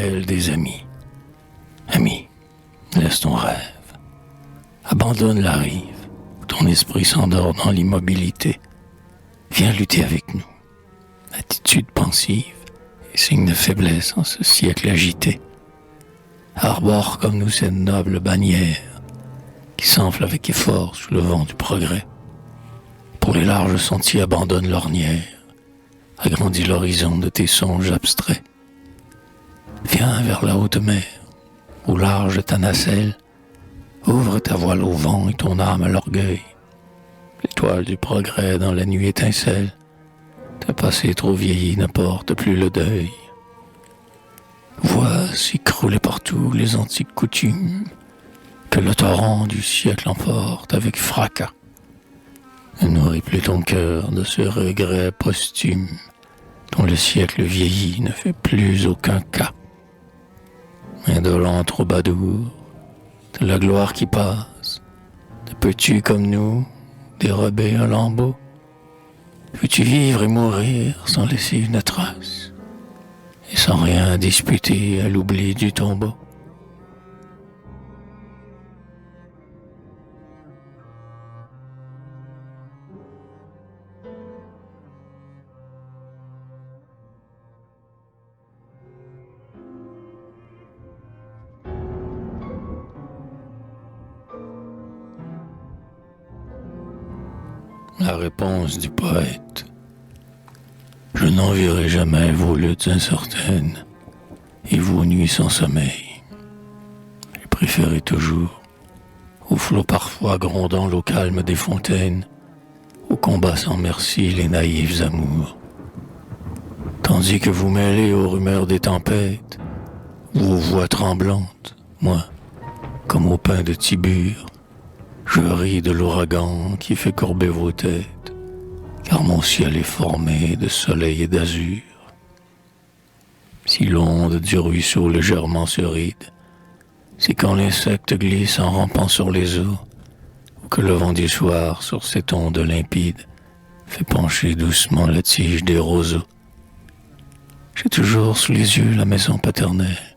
appelle des amis. Ami, laisse ton rêve. Abandonne la rive, où ton esprit s'endort dans l'immobilité. Viens lutter avec nous. Attitude pensive et signe de faiblesse en ce siècle agité. Arbore comme nous cette noble bannière qui s'enfle avec effort sous le vent du progrès. Pour les larges sentiers abandonne l'ornière, agrandis l'horizon de tes songes abstraits. Viens vers la haute mer, au large ta nacelle, ouvre ta voile au vent et ton âme à l'orgueil. L'étoile du progrès dans la nuit étincelle, ta passé trop vieilli ne porte plus le deuil. Vois s'écrouler partout les antiques coutumes, que le torrent du siècle emporte avec fracas. Ne nourris plus ton cœur de ce regret posthume, dont le siècle vieilli ne fait plus aucun cas. Indolent troubadour, de la gloire qui passe, te peux-tu comme nous dérober un lambeau? Veux-tu vivre et mourir sans laisser une trace, et sans rien disputer à l'oubli du tombeau? La réponse du poète. Je n'envierai jamais vos luttes incertaines et vos nuits sans sommeil. J'ai préféré toujours, aux flots parfois grondant l'eau calme des fontaines, aux combats sans merci les naïfs amours. Tandis que vous mêlez aux rumeurs des tempêtes, vos voix tremblantes, moi, comme au pain de Tibure, je ris de l'ouragan qui fait courber vos têtes, car mon ciel est formé de soleil et d'azur. Si l'onde du ruisseau légèrement se ride, c'est quand l'insecte glisse en rampant sur les eaux, ou que le vent du soir sur cette onde limpide fait pencher doucement la tige des roseaux. J'ai toujours sous les yeux la maison paternelle,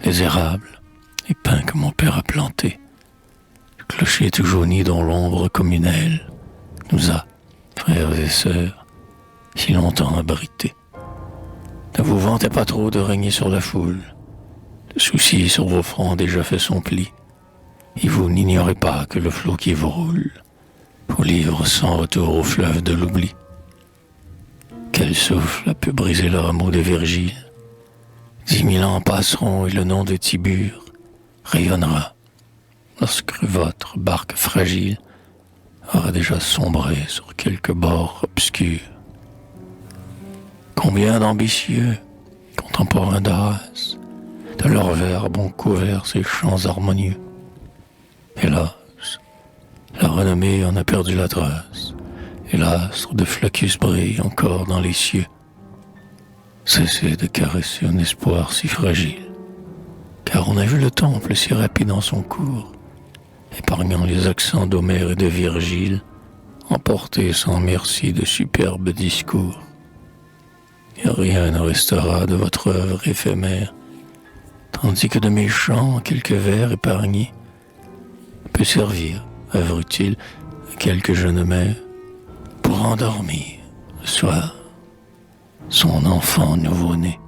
les érables, les pins que mon père a plantés. Le clocher tout jauni dont l'ombre communelle nous a, frères et sœurs, si longtemps abrités. Ne vous vantez pas trop de régner sur la foule. Le souci sur vos fronts déjà fait son pli. Et vous n'ignorez pas que le flot qui vous roule vous livre sans retour au fleuve de l'oubli. Quel souffle a pu briser le rameau de Virgile? 10 000 ans passeront et le nom de Tibure rayonnera lorsque votre barque fragile aura déjà sombré sur quelque bord obscur. Combien d'ambitieux contemporains de race, de leurs verbes ont couvert ces chants harmonieux. Hélas, la renommée en a perdu la trace, et l'astre de Flaccus brille encore dans les cieux. Cessez de caresser un espoir si fragile, car on a vu le temple si rapide en son cours, épargnant les accents d'Homère et de Virgile, emportés sans merci de superbes discours. Et rien ne restera de votre œuvre éphémère, tandis que de mes chants, quelques vers épargnés, peut servir, œuvre utile, à quelques jeunes mères, pour endormir, le soir, son enfant nouveau-né.